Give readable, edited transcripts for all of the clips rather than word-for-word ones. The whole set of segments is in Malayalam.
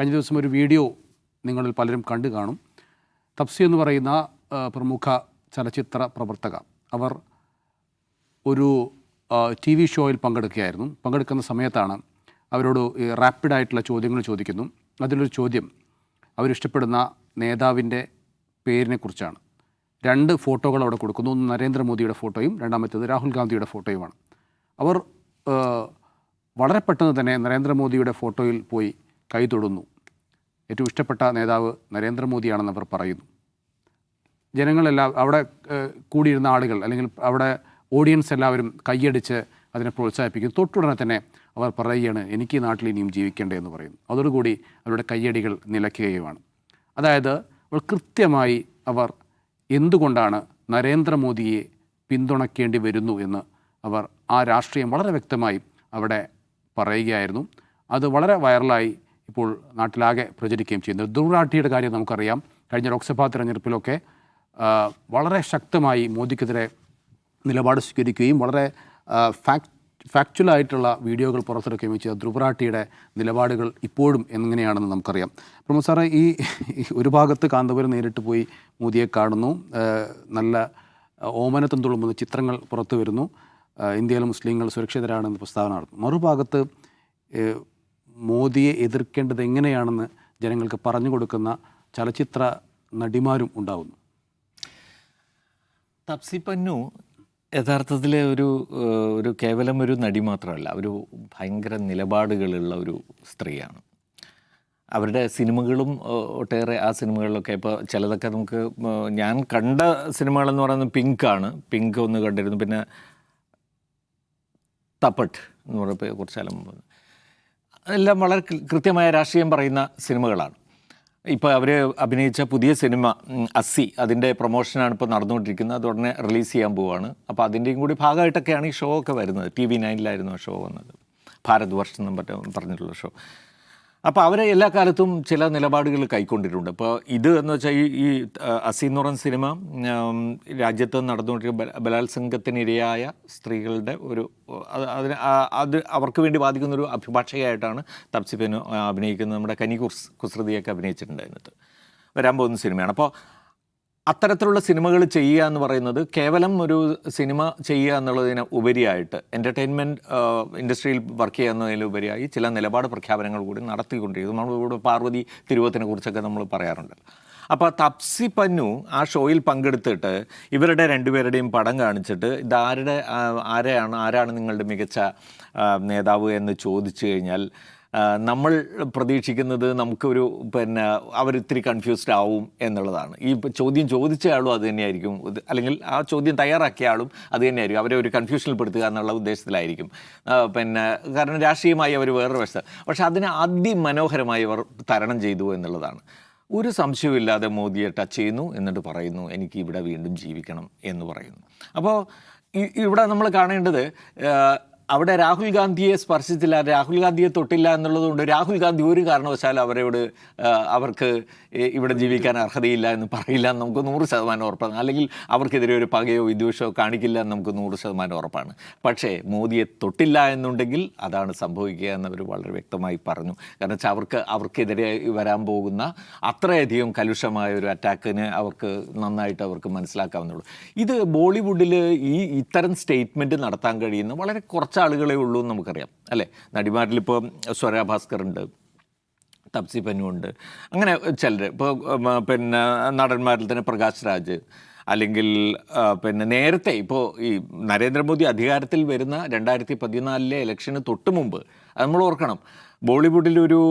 കഴിഞ്ഞ ദിവസം ഒരു വീഡിയോ നിങ്ങളിൽ പലരും കണ്ടു കാണും. തപ്സി എന്ന് പറയുന്ന പ്രമുഖ ചലച്ചിത്ര പ്രവർത്തക, അവർ ഒരു TV ഷോയിൽ പങ്കെടുക്കുകയായിരുന്നു. പങ്കെടുക്കുന്ന സമയത്താണ് അവരോട് റാപ്പിഡായിട്ടുള്ള ചോദ്യങ്ങൾ ചോദിക്കുന്നു. അതിലൊരു ചോദ്യം അവരിഷ്ടപ്പെടുന്ന നേതാവിൻ്റെ പേരിനെക്കുറിച്ചാണ്. 2 ഫോട്ടോകൾ അവിടെ കൊടുക്കുന്നു. ഒന്ന് നരേന്ദ്രമോദിയുടെ ഫോട്ടോയും രണ്ടാമത്തേത് രാഹുൽ ഗാന്ധിയുടെ ഫോട്ടോയുമാണ്. അവർ വളരെ പെട്ടെന്ന് തന്നെ നരേന്ദ്രമോദിയുടെ ഫോട്ടോയിൽ പോയി കൈ തൊടുന്നു. ഏറ്റവും ഇഷ്ടപ്പെട്ട നേതാവ് നരേന്ദ്രമോദിയാണെന്ന് അവർ പറയുന്നു. ജനങ്ങളെല്ലാം, അവിടെ കൂടിയിരുന്ന ആളുകൾ അല്ലെങ്കിൽ അവിടെ ഓഡിയൻസ് എല്ലാവരും കൈയടിച്ച് അതിനെ പ്രോത്സാഹിപ്പിക്കുന്നു. തൊട്ടുടനെ തന്നെ അവർ പറയുകയാണ്, എനിക്ക് ഈ നാട്ടിൽ ഇനിയും ജീവിക്കേണ്ടേ എന്ന് പറയുന്നു. അതോടുകൂടി അവരുടെ കയ്യടികൾ നിലയ്ക്കുകയുമാണ്. അതായത് കൃത്യമായി അവർ എന്തുകൊണ്ടാണ് നരേന്ദ്രമോദിയെ പിന്തുണയ്ക്കേണ്ടി വരുന്നു എന്ന് അവർ ആ രാഷ്ട്രീയം വളരെ വ്യക്തമായി അവിടെ പറയുകയായിരുന്നു. അത് വളരെ വൈറലായി ഇപ്പോൾ നാട്ടിലാകെ പ്രചരിക്കുകയും ചെയ്യുന്നു. ദുർഗാട്ടിയുടെ കാര്യം നമുക്കറിയാം. കഴിഞ്ഞ ലോക്സഭാ തെരഞ്ഞെടുപ്പിലൊക്കെ വളരെ ശക്തമായി മോദിക്കെതിരെ നിലപാട് സ്വീകരിക്കുകയും വളരെ ഫാക്ച്വലായിട്ടുള്ള വീഡിയോകൾ പുറത്തിറക്കുകയും ചെയ്ത ധ്രുവറാട്ടിയുടെ നിലപാടുകൾ ഇപ്പോഴും എങ്ങനെയാണെന്ന് നമുക്കറിയാം. പ്രമോദ് സാറേ, ഈ ഒരു ഭാഗത്ത് കാന്തപുരം നേരിട്ട് പോയി മോദിയെ കാണുന്നു, നല്ല ഓമനത്തം തുളുമ്പുന്ന ചിത്രങ്ങൾ പുറത്തു വരുന്നു, ഇന്ത്യയിലെ മുസ്ലിങ്ങൾ സുരക്ഷിതരാണെന്ന് പ്രസ്താവന നടത്തുന്നു. മറുഭാഗത്ത് മോദിയെ എതിർക്കേണ്ടത് എങ്ങനെയാണെന്ന് ജനങ്ങൾക്ക് പറഞ്ഞു കൊടുക്കുന്ന ചലച്ചിത്ര നടിമാരും ഉണ്ടാകുന്നു. തപ്സി പന്നു യഥാർത്ഥത്തിൽ ഒരു കേവലം ഒരു നടി മാത്രമല്ല, ഒരു ഭയങ്കര നിലപാടുകളുള്ള ഒരു സ്ത്രീയാണ്. അവരുടെ സിനിമകളും ഒട്ടേറെ, ആ സിനിമകളിലൊക്കെ ഇപ്പോൾ ചിലതൊക്കെ നമുക്ക്, ഞാൻ കണ്ട സിനിമകളെന്ന് പറയുന്നത് പിങ്കാണ്. പിങ്ക് ഒന്ന് കണ്ടിരുന്നു. പിന്നെ തപ്പട്ട് എന്ന് പറയുമ്പോൾ കുറച്ചാലും മുമ്പ്. എല്ലാം വളരെ കൃത്യമായ രാഷ്ട്രീയം പറയുന്ന സിനിമകളാണ്. ഇപ്പോൾ അവർ അഭിനയിച്ച പുതിയ സിനിമ അസ്സി, അതിൻ്റെ പ്രൊമോഷനാണ് ഇപ്പോൾ നടന്നുകൊണ്ടിരിക്കുന്നത്. അത് ഉടനെ റിലീസ് ചെയ്യാൻ പോവുകയാണ്. അപ്പോൾ അതിൻ്റെയും കൂടി ഭാഗമായിട്ടൊക്കെയാണ് ഈ ഷോ ഒക്കെ വരുന്നത്. TV9 ഷോ വന്നത്, ഭാരത് വർഷം എന്നും പറഞ്ഞിട്ടുള്ള ഷോ. അപ്പോൾ അവർ എല്ലാ കാലത്തും ചില നിലപാടുകൾ കൈക്കൊണ്ടിട്ടുണ്ട്. ഇപ്പോൾ ഇത് എന്ന് വെച്ചാൽ ഈ അസി എന്ന് പറയുന്ന സിനിമ രാജ്യത്ത് നടന്നുകൊണ്ടിരിക്കുന്ന ബലാത്സംഗത്തിനിരയായ സ്ത്രീകളുടെ ഒരു അത് അവർക്ക് വേണ്ടി വാദിക്കുന്നൊരു അഭിഭാഷകയായിട്ടാണ് തപ്സി പന്നു അഭിനയിക്കുന്നത്. നമ്മുടെ കനി കുസൃതിയൊക്കെ അഭിനയിച്ചിട്ടുണ്ട്. അതിനകത്ത് വരാൻ പോകുന്ന സിനിമയാണ്. അപ്പോൾ അത്തരത്തിലുള്ള സിനിമകൾ ചെയ്യുക എന്ന് പറയുന്നത് കേവലം ഒരു സിനിമ ചെയ്യുക എന്നുള്ളതിന് ഉപരിയായിട്ട്, എൻ്റർടൈൻമെൻറ്റ് ഇൻഡസ്ട്രിയിൽ വർക്ക് ചെയ്യുക എന്നതിലുപരിയായി ചില നിലപാട് പ്രഖ്യാപനങ്ങൾ കൂടി നടത്തിക്കൊണ്ടിരിക്കുന്നു. നമ്മളിവിടെ പാർവതി തിരുവോത്തിനെ കുറിച്ചൊക്കെ നമ്മൾ പറയാറുണ്ട്. അപ്പോൾ തപ്സി പന്നു ആ ഷോയിൽ പങ്കെടുത്തിട്ട് ഇവരുടെ രണ്ടുപേരുടെയും പടം കാണിച്ചിട്ട് ആരാണ് നിങ്ങളുടെ മികച്ച നേതാവ് എന്ന് ചോദിച്ചു കഴിഞ്ഞാൽ നമ്മൾ പ്രതീക്ഷിക്കുന്നത് നമുക്കൊരു അവരിത്തിരി കൺഫ്യൂസ്ഡ് ആവും എന്നുള്ളതാണ്. ഈ ചോദ്യം ചോദിച്ച ആളും അത് തന്നെയായിരിക്കും, അല്ലെങ്കിൽ ആ ചോദ്യം തയ്യാറാക്കിയ ആളും അത് തന്നെയായിരിക്കും. അവരെ ഒരു കൺഫ്യൂഷനിൽ പെടുത്തുക എന്നുള്ള ഉദ്ദേശത്തിലായിരിക്കും. കാരണം രാഷ്ട്രീയമായി അവർ വേറൊരു വശത്ത്, പക്ഷെ അതിനെ അതിമനോഹരമായി അവർ തരണം ചെയ്തു എന്നുള്ളതാണ്. ഒരു സംശയമില്ലാതെ മോദിയെ ടച്ച് ചെയ്യുന്നു, എന്നിട്ട് പറയുന്നു എനിക്ക് ഇവിടെ വീണ്ടും ജീവിക്കണം എന്ന് പറയുന്നു. അപ്പോൾ ഇവിടെ നമ്മൾ കാണേണ്ടത്, അവിടെ രാഹുൽ ഗാന്ധിയെ സ്പർശിച്ചില്ല, രാഹുൽ ഗാന്ധിയെ തൊട്ടില്ല എന്നുള്ളതുകൊണ്ട് രാഹുൽ ഗാന്ധി ഒരു കാരണവശാലും അവർക്ക് ഇവിടെ ജീവിക്കാൻ അർഹതയില്ല എന്ന് പറയില്ല എന്ന് നമുക്ക് 100% ഉറപ്പാണ്. അല്ലെങ്കിൽ അവർക്കെതിരെ ഒരു പകയോ വിദ്വേഷമോ കാണിക്കില്ല എന്ന് നമുക്ക് 100% ഉറപ്പാണ്. പക്ഷേ മോദിയെ തൊട്ടില്ല എന്നുണ്ടെങ്കിൽ അതാണ് സംഭവിക്കുക എന്നവർ വളരെ വ്യക്തമായി പറഞ്ഞു. കാരണം വെച്ചാൽ അവർക്കെതിരെ വരാൻ പോകുന്ന അത്രയധികം കലുഷമായ ഒരു അറ്റാക്കിന് നന്നായിട്ട് അവർക്ക് മനസ്സിലാക്കാവുന്നുള്ളൂ. ഇത് ബോളിവുഡിൽ ഇത്തരം സ്റ്റേറ്റ്മെൻറ്റ് നടത്താൻ കഴിയുന്ന വളരെ കുറച്ച് ആളുകളെ ഉള്ളൂ എന്ന് നമുക്കറിയാം, അല്ലേ? നടിമാരിലിപ്പോൾ സ്വര ഭാസ്കർ ഉണ്ട്, തപ്സി പന്നു ഉണ്ട്, അങ്ങനെ ചിലർ. ഇപ്പോൾ നടന്മാരിൽ തന്നെ പ്രകാശ് രാജ്, അല്ലെങ്കിൽ നേരത്തെ ഇപ്പോൾ ഈ നരേന്ദ്രമോദി അധികാരത്തിൽ വരുന്ന 2014 ഇലക്ഷന് തൊട്ട് മുമ്പ്, അത് നമ്മൾ ഓർക്കണം, ബോളിവുഡിൽ ഒരു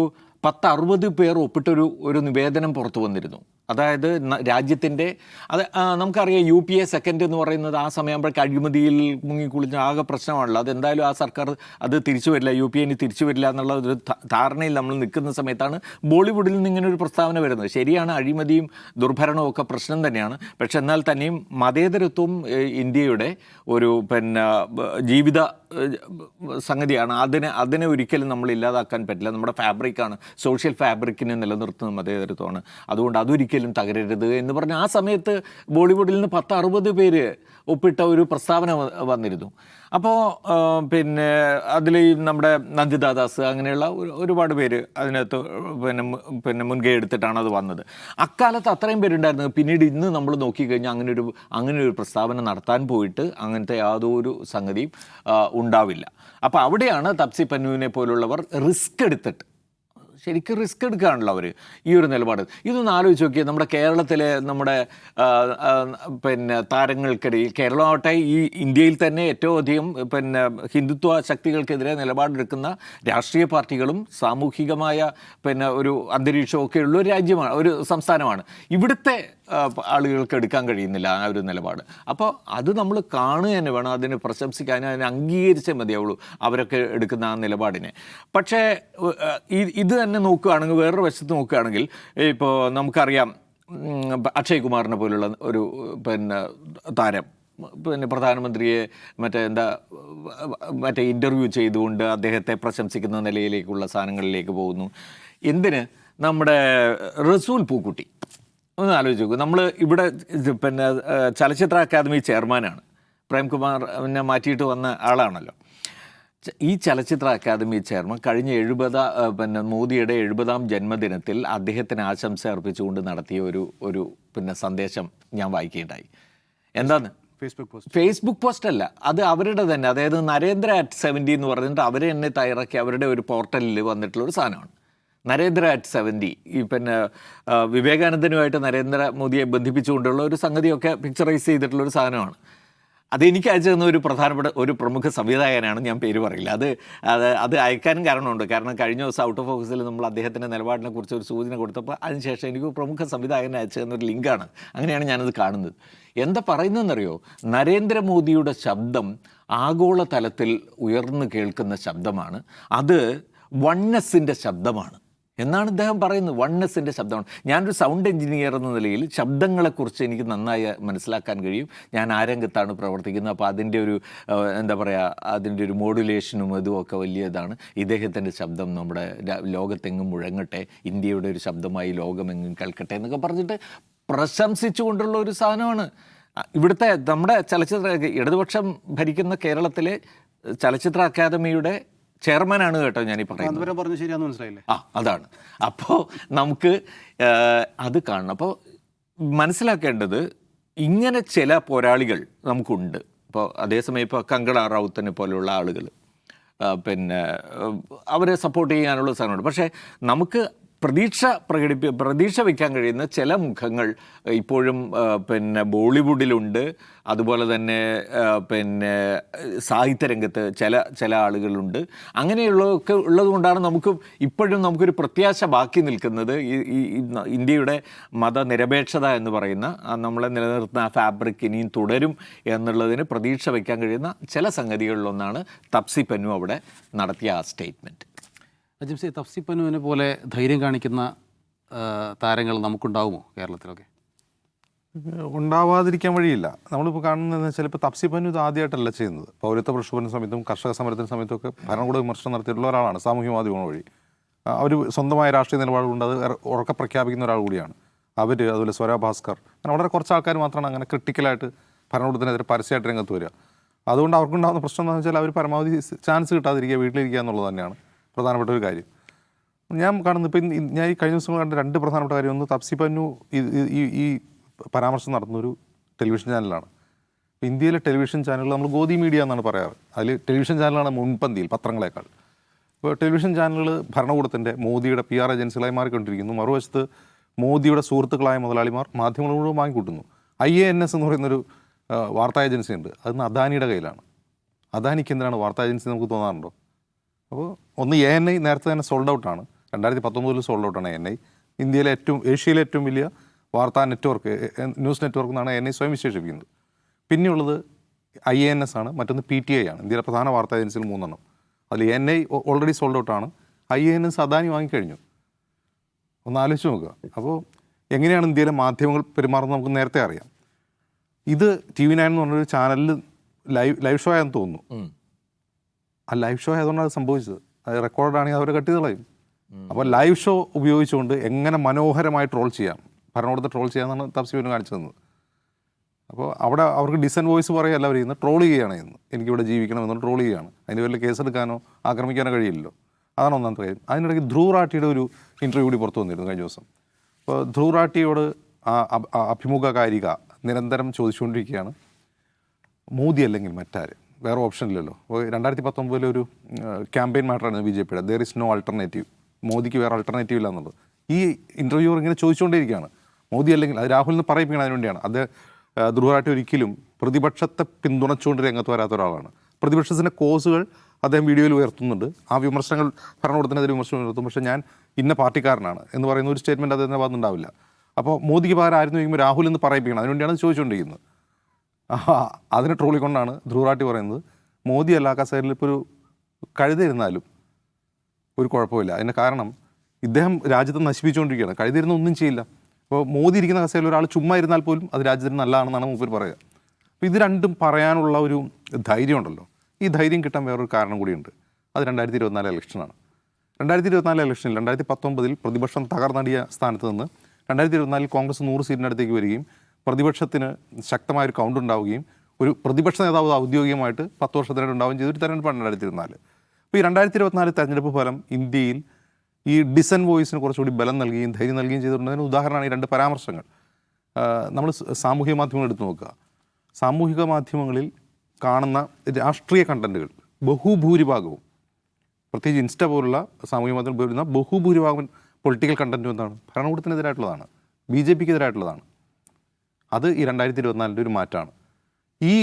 10-60 പേർ ഒപ്പിട്ടൊരു നിവേദനം പുറത്തു വന്നിരുന്നു. അതായത് രാജ്യത്തിൻ്റെ, അത് നമുക്കറിയാം, UPA സെക്കൻഡ് എന്ന് പറയുന്നത് ആ സമയമാകുമ്പോഴേക്ക് അഴിമതിയിൽ മുങ്ങിക്കുളിഞ്ഞ ആകെ പ്രശ്നമാണല്ലോ. അതെന്തായാലും ആ സർക്കാർ അത് തിരിച്ചു വരില്ല, UPA ഇനി തിരിച്ചു വരില്ല എന്നുള്ള ഒരു ധാരണയിൽ നമ്മൾ നിൽക്കുന്ന സമയത്താണ് ബോളിവുഡിൽ നിന്ന് ഇങ്ങനെ ഒരു പ്രസ്താവന വരുന്നത്. ശരിയാണ്, അഴിമതിയും ദുർഭരണവും ഒക്കെ പ്രശ്നം തന്നെയാണ്. പക്ഷെ എന്നാൽ തന്നെയും മതേതരത്വം ഇന്ത്യയുടെ ഒരു ജീവിത സംഗതിയാണ്. അതിനെ ഒരിക്കലും നമ്മൾ ഇല്ലാതാക്കാൻ പറ്റില്ല. നമ്മുടെ ഫാബ്രിക്കാണ്, സോഷ്യൽ ഫാബ്രിക്കിനെ നിലനിർത്തുന്ന മതേതരത്വമാണ്. അതുകൊണ്ട് അതൊരിക്കലും തകരരുത് എന്ന് പറഞ്ഞ് ആ സമയത്ത് ബോളിവുഡിൽ നിന്ന് 10-60 പേര് ഒപ്പിട്ട ഒരു പ്രസ്താവന വന്നിരുന്നു. അപ്പോൾ പിന്നെ അതിൽ നമ്മുടെ നന്ദിതാദാസ് അങ്ങനെയുള്ള ഒരുപാട് പേര് അതിനകത്ത് പിന്നെ മുൻകൈ എടുത്തിട്ടാണ് അത് വന്നത്. അക്കാലത്ത് അത്രയും പേരുണ്ടായിരുന്നത്. പിന്നീട് ഇന്ന് നമ്മൾ നോക്കിക്കഴിഞ്ഞാൽ അങ്ങനെ ഒരു പ്രസ്താവന നടത്താൻ പോയിട്ട് അങ്ങനത്തെ യാതൊരു സംഗതിയും ഉണ്ടാവില്ല. അപ്പോൾ അവിടെയാണ് തപ്സി പന്നുവിനെ പോലുള്ളവർ റിസ്ക് എടുത്തിട്ട്, ശരിക്കും റിസ്ക് എടുക്കുകയാണല്ലോ അവർ ഈ ഒരു നിലപാട്. ഇതൊന്ന് ആലോചിച്ച് നോക്കിയാൽ നമ്മുടെ കേരളത്തിലെ നമ്മുടെ പിന്നെ താരങ്ങൾക്കിടയിൽ, കേരളമാവട്ടെ ഈ ഇന്ത്യയിൽ തന്നെ ഏറ്റവും അധികം പിന്നെ ഹിന്ദുത്വ ശക്തികൾക്കെതിരെ നിലപാടെടുക്കുന്ന രാഷ്ട്രീയ പാർട്ടികളും സാമൂഹികമായ പിന്നെ ഒരു അന്തരീക്ഷമൊക്കെ ഉള്ള ഒരു രാജ്യമാണ്, ഒരു സംസ്ഥാനമാണ്. ഇവിടുത്തെ ആളുകൾക്ക് എടുക്കാൻ കഴിയുന്നില്ല ആ ഒരു നിലപാട്. അപ്പോൾ അത് നമ്മൾ കാണുക തന്നെ വേണം, അതിനെ പ്രശംസിക്കാൻ, അതിനെ അംഗീകരിച്ചേ മതിയാവുള്ളൂ അവരൊക്കെ എടുക്കുന്ന ആ നിലപാടിനെ. പക്ഷേ ഇത് തന്നെ നോക്കുകയാണെങ്കിൽ, വേറൊരു വശത്ത് നോക്കുകയാണെങ്കിൽ, ഇപ്പോൾ നമുക്കറിയാം അക്ഷയ് കുമാറിനെ പോലുള്ള ഒരു പിന്നെ താരം പിന്നെ പ്രധാനമന്ത്രിയെ മറ്റേ ഇൻ്റർവ്യൂ ചെയ്തുകൊണ്ട് അദ്ദേഹത്തെ പ്രശംസിക്കുന്ന നിലയിലേക്കുള്ള സാധനങ്ങളിലേക്ക് പോകുന്നു. എന്തിന്? നമ്മുടെ റസൂൽ പൂക്കുട്ടി ഒന്ന് ആലോചിച്ച് നോക്കൂ. നമ്മൾ ഇവിടെ പിന്നെ ചലച്ചിത്ര അക്കാദമി ചെയർമാനാണ്, പ്രേംകുമാറിനെ മാറ്റിയിട്ട് വന്ന ആളാണല്ലോ. ഈ ചലച്ചിത്ര അക്കാദമി ചെയർമാൻ കഴിഞ്ഞ പിന്നെ മോദിയുടെ 70ാം ജന്മദിനത്തിൽ അദ്ദേഹത്തിന് ആശംസ അർപ്പിച്ചുകൊണ്ട് നടത്തിയ ഒരു പിന്നെ സന്ദേശം ഞാൻ വായിക്കുകയുണ്ടായി. എന്താന്ന്? ഫേസ്ബുക്ക് പോസ്റ്റ് അല്ല, അത് അവരുടെ തന്നെ, അതായത് Narendra@70 എന്ന് പറഞ്ഞിട്ട് അവർ തന്നെ തയ്യാറാക്കി അവരുടെ ഒരു പോർട്ടലിൽ വന്നിട്ടുള്ള ഒരു സാധനമാണ്. Narendra@70 ഈ പിന്നെ വിവേകാനന്ദനുമായിട്ട് നരേന്ദ്രമോദിയെ ബന്ധിപ്പിച്ചുകൊണ്ടുള്ള ഒരു സംഗതിയൊക്കെ പിക്ചറൈസ് ചെയ്തിട്ടുള്ളൊരു സാധനമാണ്. അതെനിക്ക് അയച്ചു തന്ന ഒരു പ്രമുഖ സംവിധായകനാണ്, ഞാൻ പേര് പറയില്ല. അത് അയക്കാനും കാരണമുണ്ട്. കാരണം കഴിഞ്ഞ ദിവസം ഔട്ട് ഓഫ് ഫോക്കസിൽ നമ്മൾ അദ്ദേഹത്തിൻ്റെ നിലപാടിനെ കുറിച്ച് ഒരു സൂചന കൊടുത്തപ്പോൾ അതിനുശേഷം എനിക്ക് പ്രമുഖ സംവിധായകൻ അയച്ചു തന്നൊരു ലിങ്കാണ്. അങ്ങനെയാണ് ഞാനത് കാണുന്നത്. എന്താ പറയുന്നതെന്നറിയോ? നരേന്ദ്രമോദിയുടെ ശബ്ദം ആഗോള തലത്തിൽ ഉയർന്നു കേൾക്കുന്ന ശബ്ദമാണ്. അത് വണ്ണസിൻ്റെ ശബ്ദമാണ് എന്നാണ് ഇദ്ദേഹം പറയുന്നത്. വണ്ണസിൻ്റെ ശബ്ദമാണ്. ഞാനൊരു സൗണ്ട് എഞ്ചിനീയർ എന്ന നിലയിൽ ശബ്ദങ്ങളെക്കുറിച്ച് എനിക്ക് നന്നായി മനസ്സിലാക്കാൻ കഴിയും. ഞാൻ ആ രംഗത്താണ് പ്രവർത്തിക്കുന്നത്. അപ്പോൾ അതിൻ്റെ ഒരു എന്താ പറയുക, അതിൻ്റെ ഒരു മോഡുലേഷനും ഇതുമൊക്കെ വലിയതാണ്. ഇദ്ദേഹത്തിൻ്റെ ശബ്ദം നമ്മുടെ ലോകത്തെങ്ങും മുഴങ്ങട്ടെ, ഇന്ത്യയുടെ ഒരു ശബ്ദമായി ലോകമെങ്ങും കേൾക്കട്ടെ എന്നൊക്കെ പറഞ്ഞിട്ട് പ്രശംസിച്ചുകൊണ്ടുള്ള ഒരു സാധനമാണ്. ഇവിടുത്തെ നമ്മുടെ ഇടതുപക്ഷം ഭരിക്കുന്ന കേരളത്തിലെ ചലച്ചിത്ര അക്കാദമിയുടെ ചെയർമാനാണ് കേട്ടോ ഞാനീ പറയുന്നത്. ശരിയാന്ന് മനസ്സിലായില്ലേ? അതാണ്. അപ്പോൾ നമുക്ക് അത് കാണണം. അപ്പോൾ മനസ്സിലാക്കേണ്ടത് ഇങ്ങനെ ചില പോരാളികൾ നമുക്കുണ്ട്. ഇപ്പോൾ അതേസമയം ഇപ്പോൾ കങ്കണ റൗത്തിനെ പോലെയുള്ള ആളുകൾ പിന്നെ അവരെ സപ്പോർട്ട് ചെയ്യാനുള്ള സാധനമുണ്ട്. പക്ഷേ നമുക്ക് പ്രതീക്ഷ വയ്ക്കാൻ കഴിയുന്ന ചില മുഖങ്ങൾ ഇപ്പോഴും പിന്നെ ബോളിവുഡിലുണ്ട്. അതുപോലെ തന്നെ പിന്നെ സാഹിത്യരംഗത്ത് ചില ആളുകളുണ്ട്. അങ്ങനെയുള്ളതൊക്കെ ഉള്ളതുകൊണ്ടാണ് ഇപ്പോഴും നമുക്കൊരു പ്രത്യാശ ബാക്കി നിൽക്കുന്നത്. ഈ ഇന്ത്യയുടെ മതനിരപേക്ഷത എന്ന് പറയുന്ന നമ്മളെ നിലനിർത്തുന്ന ആ ഫാബ്രിക് ഇനിയും തുടരും എന്നുള്ളതിന് പ്രതീക്ഷ വയ്ക്കാൻ കഴിയുന്ന ചില സംഗതികളിലൊന്നാണ് തപ്സി പന്നു അവിടെ നടത്തിയ ആ സ്റ്റേറ്റ്മെൻറ്റ്. അജിംസി, തപ്സി പന്നുവിനെ പോലെ ധൈര്യം കാണിക്കുന്ന താരങ്ങൾ നമുക്കുണ്ടാവുമോ കേരളത്തിലൊക്കെ? ഉണ്ടാവാതിരിക്കാൻ വഴിയില്ല. നമ്മളിപ്പോൾ കാണുന്നതെന്ന് വെച്ചാൽ ഇപ്പോൾ തപ്സി പന്നു ഇത് ആദ്യമായിട്ടല്ല ചെയ്യുന്നത്. പൗരത്വ പ്രക്ഷോഭന സമയത്തും കർഷക സമരത്തിന് സമയത്തൊക്കെ ഭരണകൂട വിമർശനം നടത്തിയിട്ടുള്ള ഒരാളാണ്. സാമൂഹ്യ മാധ്യമങ്ങൾ വഴി അവർ സ്വന്തമായ രാഷ്ട്രീയ നിലപാടുകൊണ്ട് അത് ഉറക്കെ പ്രഖ്യാപിക്കുന്ന ഒരാൾ കൂടിയാണ് അവർ. അതുപോലെ സ്വര ഭാസ്കർ, അങ്ങനെ വളരെ കുറച്ച് ആൾക്കാർ മാത്രമാണ് അങ്ങനെ ക്രിട്ടിക്കലായിട്ട് ഭരണകൂടത്തിനെതിരെ പരസ്യമായിട്ട് രംഗത്ത് വരിക. അതുകൊണ്ട് അവർക്കുണ്ടാകുന്ന പ്രശ്നം എന്താണെന്ന് വെച്ചാൽ അവർ പരമാവധി ചാൻസ് കിട്ടാതിരിക്കുക, വീട്ടിലിരിക്കുക എന്നുള്ളത് തന്നെയാണ് പ്രധാനപ്പെട്ട ഒരു കാര്യം. ഞാൻ കാണുന്നത് ഇപ്പം ഞാൻ ഈ കഴിഞ്ഞ ദിവസങ്ങൾ കണ്ട 2 പ്രധാനപ്പെട്ട കാര്യം. ഒന്ന്, തപ്സി പന്നു ഈ പരാമർശം നടത്തുന്നൊരു ടെലിവിഷൻ ചാനലാണ്. ഇന്ത്യയിലെ ടെലിവിഷൻ ചാനലുകൾ നമ്മൾ ഗോദി മീഡിയ എന്നാണ് പറയാറ്. അതിൽ ടെലിവിഷൻ ചാനലാണ് മുൻപന്തിയിൽ പത്രങ്ങളെക്കാൾ. ഇപ്പോൾ ടെലിവിഷൻ ചാനലുകൾ ഭരണകൂടത്തിൻ്റെ മോദിയുടെ PR ഏജൻസികളായി മാറിക്കൊണ്ടിരിക്കുന്നു. മറുവശത്ത് മോദിയുടെ സുഹൃത്തുക്കളായ മുതലാളിമാർ മാധ്യമങ്ങൾ മുഴുവൻ വാങ്ങിക്കൂട്ടുന്നു. IANS എന്ന് പറയുന്നൊരു വാർത്താ ഏജൻസി ഉണ്ട്. അത് അദാനിയുടെ കയ്യിലാണ്. അദാനിക്ക് എന്തിനാണ് വാർത്താ ഏജൻസി നമുക്ക് തോന്നാറുണ്ടോ? അപ്പോൾ ഒന്ന്, ANI നേരത്തെ തന്നെ സോൾഡ് ഔട്ടാണ്. 2019 സോൾഡ് ഔട്ടാണ് ANI. ഏഷ്യയിലെ ഏറ്റവും വലിയ വാർത്താ നെറ്റ്വർക്ക്, ന്യൂസ് നെറ്റ്വർക്ക് എന്നാണ് ANI സ്വയം വിശേഷിപ്പിക്കുന്നത്. പിന്നെയുള്ളത് IANS ആണ്. മറ്റൊന്ന് PTI ആണ്. ഇന്ത്യയിലെ പ്രധാന വാർത്താ ഏജൻസികൾ 3 അതിൽ ANI ഓൾറെഡി സോൾഡ് ഔട്ടാണ്. IANS അദാനി വാങ്ങിക്കഴിഞ്ഞു. ഒന്ന് ആലോചിച്ച് നോക്കുക. അപ്പോൾ എങ്ങനെയാണ് ഇന്ത്യയിലെ മാധ്യമങ്ങൾ പെരുമാറുന്നത് നമുക്ക് നേരത്തെ അറിയാം. ഇത് TV9 എന്ന് പറഞ്ഞൊരു ചാനലിൽ ലൈവ് ഷോ ആയെന്ന് തോന്നുന്നു. ആ ലൈവ് ഷോ ആയതുകൊണ്ടാണ് അത് സംഭവിച്ചത്. അത് റെക്കോർഡാണെങ്കിൽ അവർ കട്ട് ചെയ്ത് കളയും. അപ്പോൾ ലൈവ് ഷോ ഉപയോഗിച്ചുകൊണ്ട് എങ്ങനെ മനോഹരമായി ട്രോൾ ചെയ്യാം, ഭരണകൂടത്തെ ട്രോൾ ചെയ്യാമെന്നാണ് തപ്സി പന്നു കാണിച്ചു തന്നത്. അപ്പോൾ അവിടെ അവർക്ക് ഡിസൻ വോയിസ് പറയുകയല്ല അവർ ചെയ്യുന്നത്, ട്രോൾ ചെയ്യുകയാണ് ചെയ്യുന്നത്. എനിക്കിവിടെ ജീവിക്കണം എന്ന് ട്രോൾ ചെയ്യുകയാണ്. അതിൻ്റെ പേരിൽ കേസെടുക്കാനോ ആക്രമിക്കാനോ കഴിയില്ലല്ലോ. അതാണ് ഒന്നാമത്തെ കാര്യം. അതിനിടയ്ക്ക് ധ്രുവ് റാട്ടിയുടെ ഒരു ഇൻ്റർവ്യൂ കൂടി പുറത്തു വന്നിരുന്നു കഴിഞ്ഞ ദിവസം. അപ്പോൾ ധ്രുവ് റാട്ടിയോട് അഭിമുഖകാരിക നിരന്തരം ചോദിച്ചുകൊണ്ടിരിക്കുകയാണ്, മോദി അല്ലെങ്കിൽ മറ്റാര്, വേറെ ഓപ്ഷൻ ഇല്ലല്ലോ. അപ്പോൾ 2019 ഒരു ക്യാമ്പയിൻ മാറ്ററാണ് BJPയുടെ, ദർ ഇസ് നോ ആൾട്ടർനേറ്റീവ്, മോദിക്ക് വേറെ ആൾട്ടർനേറ്റീവ് ഇല്ല എന്നുള്ളത്. ഈ ഇൻ്റർവ്യൂവർ ഇങ്ങനെ ചോദിച്ചുകൊണ്ടേയിരിക്കുകയാണ്, മോദി അല്ലെങ്കിൽ, അത് രാഹുലിന് പറയിപ്പിക്കണം. അതിനുവേണ്ടിയാണ് അത് ധ്രുവ് റാട്ടി ഒരിക്കലും പ്രതിപക്ഷത്തെ പിന്തുണച്ചുകൊണ്ട് രംഗത്ത് വരാത്ത ഒരാളാണ്. പ്രതിപക്ഷത്തിൻ്റെ കോസുകൾ അദ്ദേഹം വീഡിയോയിൽ ഉയർത്തുന്നുണ്ട്, ആ വിമർശനങ്ങൾ ഭരണകൂടത്തിനെതിരെ വിമർശനം ഉയർത്തും. പക്ഷേ ഞാൻ ഇന്ന പാർട്ടിക്കാരനാണ് എന്ന് പറയുന്ന ഒരു സ്റ്റേറ്റ്മെൻറ്റ് അദ്ദേഹത്തിൻ്റെ ഭാഗത്തുണ്ടാവില്ല. അപ്പോൾ മോദിക്ക് പകരം ആയിരുന്നു ചോദിക്കുമ്പോൾ രാഹുൽ എന്ന് പറയിപ്പിക്കണം, അതിനുവേണ്ടിയാണ് ചോദിച്ചുകൊണ്ടിരിക്കുന്നത്. അതിനെ ട്രോളിക്കൊണ്ടാണ് ധ്രുവ് റാട്ടി പറയുന്നത്, മോദി അല്ല കസേരയിൽ ഇപ്പോൾ ഒരു കഴുതിരുന്നാലും ഒരു കുഴപ്പമില്ല. അതിൻ്റെ കാരണം ഇദ്ദേഹം രാജ്യത്തെ നശിപ്പിച്ചുകൊണ്ടിരിക്കുകയാണ്, കഴുതിരുന്ന ഒന്നും ചെയ്യില്ല. അപ്പോൾ മോദി ഇരിക്കുന്ന കസേരയിൽ ഒരാൾ ചുമ്മാ ഇരുന്നാൽ പോലും അത് രാജ്യത്തിന് നല്ലതാണെന്നാണ് മൂപ്പർ പറയുക. അപ്പോൾ ഇത് രണ്ടും പറയാനുള്ള ഒരു ധൈര്യം ഉണ്ടല്ലോ, ഈ ധൈര്യം കിട്ടാൻ വേറൊരു കാരണം കൂടിയുണ്ട്. അത് 2024 ഇലക്ഷനാണ്. 2024 ഇലക്ഷനിൽ 2019 പ്രതിപക്ഷം തകർന്നടിയ സ്ഥാനത്ത് നിന്ന് 2024 കോൺഗ്രസ് 100 സീറ്റിനടുത്തേക്ക് വരികയും പ്രതിപക്ഷത്തിന് ശക്തമായൊരു കൗണ്ട് ഉണ്ടാവുകയും ഒരു പ്രതിപക്ഷ നേതാവ് ഔദ്യോഗികമായിട്ട് 10 വർഷത്തിനായിട്ട് ഉണ്ടാവുകയും ചെയ്തൊരു തെരഞ്ഞെടുപ്പാണ് 2024. അപ്പോൾ ഈ 2024 തെരഞ്ഞെടുപ്പ് ഫലം ഇന്ത്യയിൽ ഈ ഡിസൻ വോയിസിന് കുറച്ചുകൂടി ബലം നൽകുകയും ധൈര്യം നൽകുകയും ചെയ്തിട്ടുണ്ടതിന് ഉദാഹരണമാണ് ഈ രണ്ട് പരാമർശങ്ങൾ. നമ്മൾ സാമൂഹിക മാധ്യമങ്ങൾ എടുത്തു നോക്കുക. സാമൂഹിക മാധ്യമങ്ങളിൽ കാണുന്ന രാഷ്ട്രീയ കണ്ടൻറ്റുകൾ ബഹുഭൂരിഭാഗവും, പ്രത്യേകിച്ച് ഇൻസ്റ്റ പോലുള്ള സാമൂഹിക മാധ്യമം വരുന്ന ബഹുഭൂരിഭാഗം പൊളിറ്റിക്കൽ കണ്ടൻറ്റും എന്താണ്, ഭരണകൂടത്തിനെതിരായിട്ടുള്ളതാണ്, BJPക്ക് എതിരായിട്ടുള്ളതാണ്. അത് ഈ 2024 ഒരു മാറ്റമാണ്. ഈ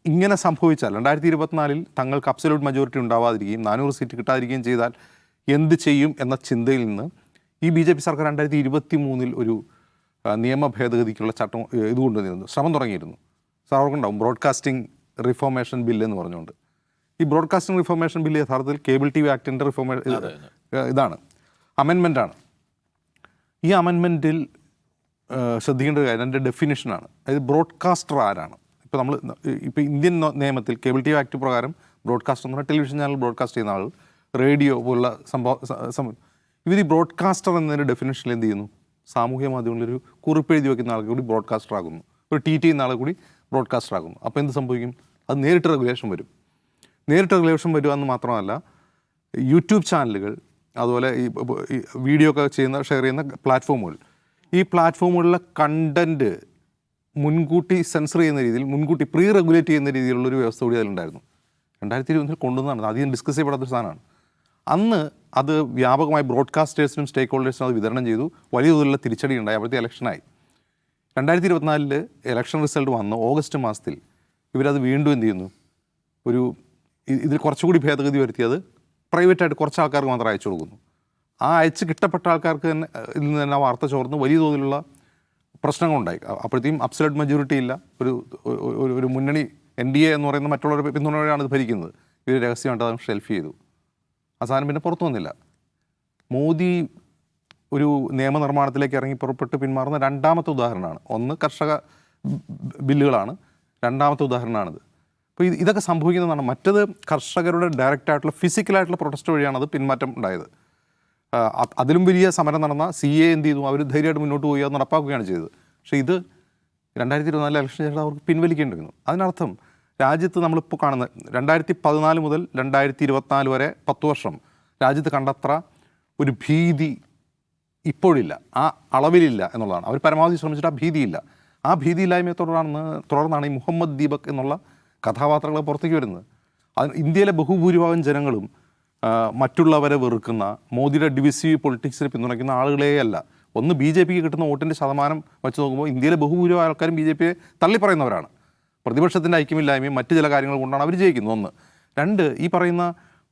ഇങ്ങനെ സംഭവിച്ചാൽ 2024 തങ്ങൾക്ക് അബ്സല്യൂട്ട് മജോറിറ്റി ഉണ്ടാവാതിരിക്കുകയും 400 സീറ്റ് കിട്ടാതിരിക്കുകയും ചെയ്താൽ എന്ത് ചെയ്യും എന്ന ചിന്തയിൽ നിന്ന് ഈ BJP സർക്കാർ 2023 ഒരു നിയമ ഭേദഗതിക്കുള്ള ചട്ടം ഇത് കൊണ്ടുവന്നിരുന്നു, ശ്രമം തുടങ്ങിയിരുന്നു. സാർ അവർക്കുണ്ടാവും ബ്രോഡ്കാസ്റ്റിംഗ് റിഫോർമേഷൻ ബില്ല് എന്ന് പറഞ്ഞുകൊണ്ട്. ഈ ബ്രോഡ്കാസ്റ്റിംഗ് റിഫോർമേഷൻ ബില്ല് യഥാർത്ഥത്തിൽ കേബിൾ TV ആക്ടിൻ്റെ ഇതാണ്, അമെൻമെൻറ്റാണ്. ഈ അമെൻമെൻറ്റിൽ ശ്രദ്ധിക്കേണ്ട കാര്യം അതിൻ്റെ ഡെഫിനിഷനാണ്. അതായത് ബ്രോഡ്കാസ്റ്റർ ആരാണ്. ഇപ്പോൾ ഇന്ത്യൻ നിയമത്തിൽ കേബിൾ TV ആക്ട് പ്രകാരം ബ്രോഡ്കാസ്റ്റർ എന്ന് പറഞ്ഞാൽ ടെലിവിഷൻ ചാനൽ ബ്രോഡ്കാസ്റ്റ് ചെയ്യുന്ന ആൾ, റേഡിയോ പോലുള്ള ഇവർ ഈ ബ്രോഡ്കാസ്റ്റർ എന്നതിൻ്റെ ഡെഫിനേഷനിൽ എന്ത് ചെയ്യുന്നു, സാമൂഹ്യ മാധ്യമങ്ങളിലൊരു കുറിപ്പ് എഴുതി വയ്ക്കുന്ന ആൾക്ക് കൂടി ബ്രോഡ്കാസ്റ്റർ ആകുന്നു, ഒരു ട്വീറ്റ് ചെയ്യുന്ന ആളെ കൂടി ബ്രോഡ്കാസ്റ്റർ ആകുന്നു. അപ്പോൾ എന്ത് സംഭവിക്കും, അത് നേരിട്ട് റെഗുലേഷൻ വരും. നേരിട്ട് റെഗുലേഷൻ വരിക എന്ന് മാത്രമല്ല, യൂട്യൂബ് ചാനലുകൾ അതുപോലെ ഈ വീഡിയോ ഒക്കെ ഷെയർ ചെയ്യുന്ന പ്ലാറ്റ്ഫോമുകൾ, ഈ പ്ലാറ്റ്ഫോമുകളിലെ കണ്ടൻറ്റ് മുൻകൂട്ടി സെൻസർ ചെയ്യുന്ന രീതിയിൽ, മുൻകൂട്ടി പ്രീ റെഗുലേറ്റ് ചെയ്യുന്ന രീതിയിലുള്ളൊരു വ്യവസ്ഥ കൂടി അതിലുണ്ടായിരുന്നു. 2020 കൊണ്ടുവന്നതാണ്, അധികം ഡിസ്കസ് ചെയ്യപ്പെടാത്തൊരു സാധനമാണ്. അന്ന് അത് വ്യാപകമായി ബ്രോഡ്കാസ്റ്റേഴ്സിനും സ്റ്റേക്ക് ഹോൾഡേഴ്സിനും അത് വിതരണം ചെയ്തു, വലിയ തോതിലുള്ള തിരിച്ചടി ഉണ്ടായി. അപ്പോഴത്തെ ഇലക്ഷനായി. 2024 ഇലക്ഷൻ റിസൾട്ട് വന്ന് ഓഗസ്റ്റ് മാസത്തിൽ ഇവരത് വീണ്ടും എന്ത് ചെയ്യുന്നു, ഇതിൽ കുറച്ചുകൂടി ഭേദഗതി വരുത്തിയത് പ്രൈവറ്റായിട്ട് കുറച്ച് ആൾക്കാർക്ക് മാത്രം അയച്ചു കൊടുക്കുന്നു. ആ അയച്ച് കിട്ടപ്പെട്ട ആൾക്കാർക്ക് തന്നെ ഇതിൽ നിന്ന് തന്നെ വാർത്ത ചോർന്ന് വലിയ തോതിലുള്ള പ്രശ്നങ്ങളുണ്ടായി. അപ്പോഴത്തേക്കും അബ്സല്യൂട്ട് മെജോറിറ്റി ഇല്ല, ഒരു മുന്നണി NDA എന്ന് പറയുന്ന മറ്റുള്ളവർ പിന്തുണയോടെയാണ് ഇത് ഭരിക്കുന്നത്. ഇവർ രഹസ്യമായിട്ട് അത് ഷെൽഫ് ചെയ്തു. ആ സാധനം പിന്നെ പുറത്തു വന്നില്ല. മോദി ഒരു നിയമനിർമ്മാണത്തിലേക്ക് ഇറങ്ങി പുറപ്പെട്ട് പിന്മാറുന്ന രണ്ടാമത്തെ ഉദാഹരണമാണ്. ഒന്ന് കർഷക ബില്ലുകളാണ്, രണ്ടാമത്തെ ഉദാഹരണമാണിത്. അപ്പോൾ ഇതൊക്കെ സംഭവിക്കുന്നതാണ്. മറ്റത് കർഷകരുടെ ഡയറക്റ്റായിട്ടുള്ള ഫിസിക്കലായിട്ടുള്ള പ്രൊട്ടസ്റ്റ് വഴിയാണ് അത് പിന്മാറ്റം ഉണ്ടായത്. അതിലും വലിയ സമരം നടന്ന CA എന്ത് ചെയ്തു, അവർ ധൈര്യമായിട്ട് മുന്നോട്ട് പോയി അത് നടപ്പാക്കുകയാണ് ചെയ്തത്. പക്ഷേ ഇത് 2024 ഇലക്ഷൻ ചെയ്തിട്ട് അവർക്ക് പിൻവലിക്കേണ്ടി വന്നു. അതിനർത്ഥം രാജ്യത്ത് നമ്മളിപ്പോൾ കാണുന്ന 2014 മുതൽ 2024 വരെ 10 വർഷം രാജ്യത്ത് കണ്ടത്ര ഒരു ഭീതി ഇപ്പോഴില്ല, ആ അളവിലില്ല എന്നുള്ളതാണ്. അവർ പരമാവധി ശ്രമിച്ചിട്ട് ആ ഭീതിയില്ല. ആ ഭീതിയില്ലായ്മയെ തുടർന്നാണ് ഈ മുഹമ്മദ് ദീപക് എന്നുള്ള കഥാപാത്രങ്ങൾ പുറത്തേക്ക് വരുന്നത്. ഇന്ത്യയിലെ ബഹുഭൂരിഭാഗം ജനങ്ങളും മറ്റുള്ളവരെ വെറുക്കുന്ന, മോദിയുടെ ഡിവിസീവ് പൊളിറ്റിക്സിനെ പിന്തുണയ്ക്കുന്ന ആളുകളെയല്ല. ഒന്ന് BJPക്ക് കിട്ടുന്ന വോട്ടിൻ്റെ ശതമാനം വെച്ച് നോക്കുമ്പോൾ ഇന്ത്യയിലെ ബഹുഭൂരിഭാഗം ആൾക്കാരും BJPയെ തള്ളിപ്പറയുന്നവരാണ്. പ്രതിപക്ഷത്തിൻ്റെ ഐക്യമില്ലായ്മയും മറ്റു ചില കാര്യങ്ങൾ കൊണ്ടാണ് അവർ ജയിക്കുന്നത്. ഒന്ന്. രണ്ട്, ഈ പറയുന്ന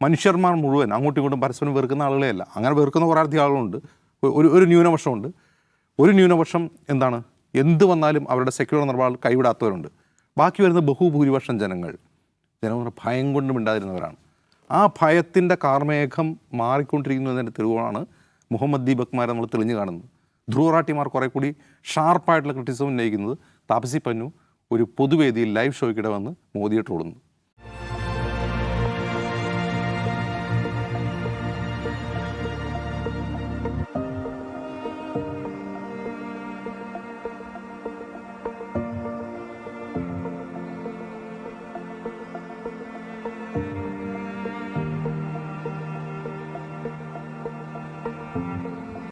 മനുഷ്യന്മാർ മുഴുവൻ അങ്ങോട്ടും ഇങ്ങോട്ടും പരസ്പരം വെറുക്കുന്ന ആളുകളെയല്ല. അങ്ങനെ വെറുക്കുന്ന കുറേ അധികം ആളുകളുണ്ട്. ഒരു ന്യൂനപക്ഷമുണ്ട്. ഒരു ന്യൂനപക്ഷം എന്താണ്, എന്ത് വന്നാലും അവരുടെ സെക്യുലർ നിലപാട് കൈവിടാത്തവരുണ്ട്. ബാക്കി വരുന്ന ബഹുഭൂരിപക്ഷം ജനങ്ങൾ ഭയം കൊണ്ട് മിണ്ടാതിരുന്നവരാണ്. ആ ഭയത്തിൻ്റെ കാർമേഘം മാറിക്കൊണ്ടിരിക്കുന്നു എന്നതിൻ്റെ തെളിവാണ് മുഹമ്മദ് ദീപക്മാരെ നമ്മൾ തെളിഞ്ഞു കാണുന്നത്. ധ്രുവ് റാട്ടിമാർ കുറേ കൂടി ഷാർപ്പായിട്ടുള്ള ക്രിറ്റിസിസം ഉന്നയിക്കുന്നത് താപസി പന്നു ഒരു പൊതുവേദിയിൽ ലൈവ് ഷോയ്ക്കിടെ വന്ന് മോദിയെ ട്രോളുന്നു.